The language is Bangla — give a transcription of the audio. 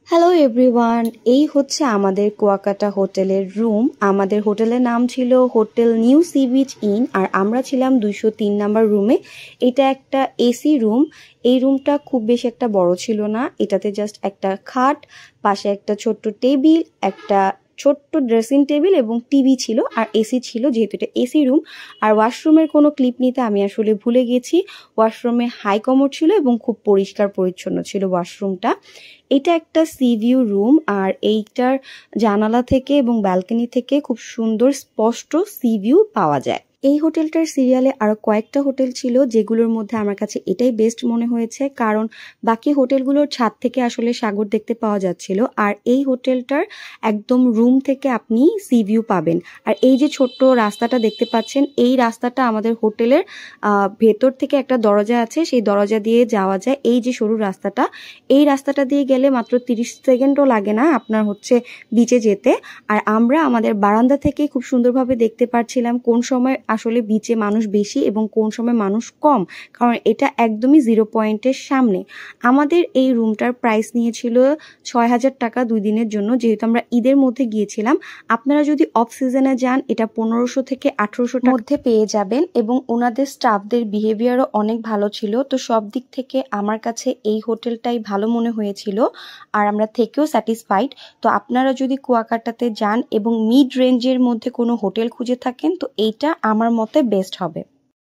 হ্যালো এভরিওয়ান, এই হচ্ছে আমাদের কুয়াকাটা হোটেলের রুম। আমাদের হোটেলের নাম ছিল hotel new sea beach inn, আর আমরা ছিলাম 203 নাম্বার রুমে। এটা একটা এসি রুম। এই রুমটা খুব বেশি একটা বড় ছিল না, এটাতে জাস্ট একটা খাট, পাশে একটা ছোট্ট টেবিল, একটা ছোট্ট ড্রেসিং টেবিল এবং টিভি ছিল, আর এসি ছিল যেহেতু এটা এসি রুম। আর ওয়াশরুমের কোনো ক্লিপ নিতে আমি আসলে ভুলে গেছি। ওয়াশরুমে হাই কমোড ছিল এবং খুব পরিষ্কার পরিচ্ছন্ন ছিল ওয়াশরুমটা। এটা একটা সি ভিউ রুম, আর এইটার জানালা থেকে এবং ব্যালকনি থেকে খুব সুন্দর স্পষ্ট সি ভিউ পাওয়া যায়। এই হোটেলটার সিরিয়ালে আরো কয়েকটা হোটেল ছিল, যেগুলোর মধ্যে আমার কাছে এটাই বেস্ট মনে হয়েছে, কারণ বাকি হোটেলগুলোর ছাদ থেকে আসলে সাগর দেখতে পাওয়া যাচ্ছিল, আর এই হোটেলটার একদম রুম থেকে আপনি সি ভিউ পাবেন। আর এই যে ছোট্ট রাস্তাটা দেখতে পাচ্ছেন, এই রাস্তাটা আমাদের হোটেলের ভেতর থেকে একটা দরজা আছে, সেই দরজা দিয়ে যাওয়া যায়। এই যে সরু রাস্তাটা, এই রাস্তাটা দিয়ে গেলে মাত্র 30 সেকেন্ডও লাগে না আপনার হচ্ছে বিচে যেতে। আর আমরা আমাদের বারান্দা থেকে খুব সুন্দরভাবে দেখতে পাচ্ছিলাম কোন সময় আসলে বিচে মানুষ বেশি এবং কোন সময় মানুষ কম, কারণ এটা একদমই 0 পয়েন্টের সামনে। আমাদের এই রুমটার প্রাইস নিয়েছিল 6,000 টাকা 2 দিনের জন্য, যেহেতু আমরা ঈদের মধ্যে গিয়েছিলাম। আপনারা যদি অফ সিজনে যান এটা 1500 থেকে 1800 টাকার মধ্যে পেয়ে যাবেন, এবং ওনাদের স্টাফদের বিহেভিয়ারও অনেক ভালো ছিল। তো সব দিক থেকে আমার কাছে এই হোটেলটাই ভালো মনে হয়েছিল, আর আমরা থেকেও স্যাটিসফাইড। তো আপনারা যদি কুয়াকাটাতে যান এবং মিড রেঞ্জের মধ্যে কোনো হোটেল খুঁজে থাকেন, তো এইটা আমার মতে বেস্ট হবে।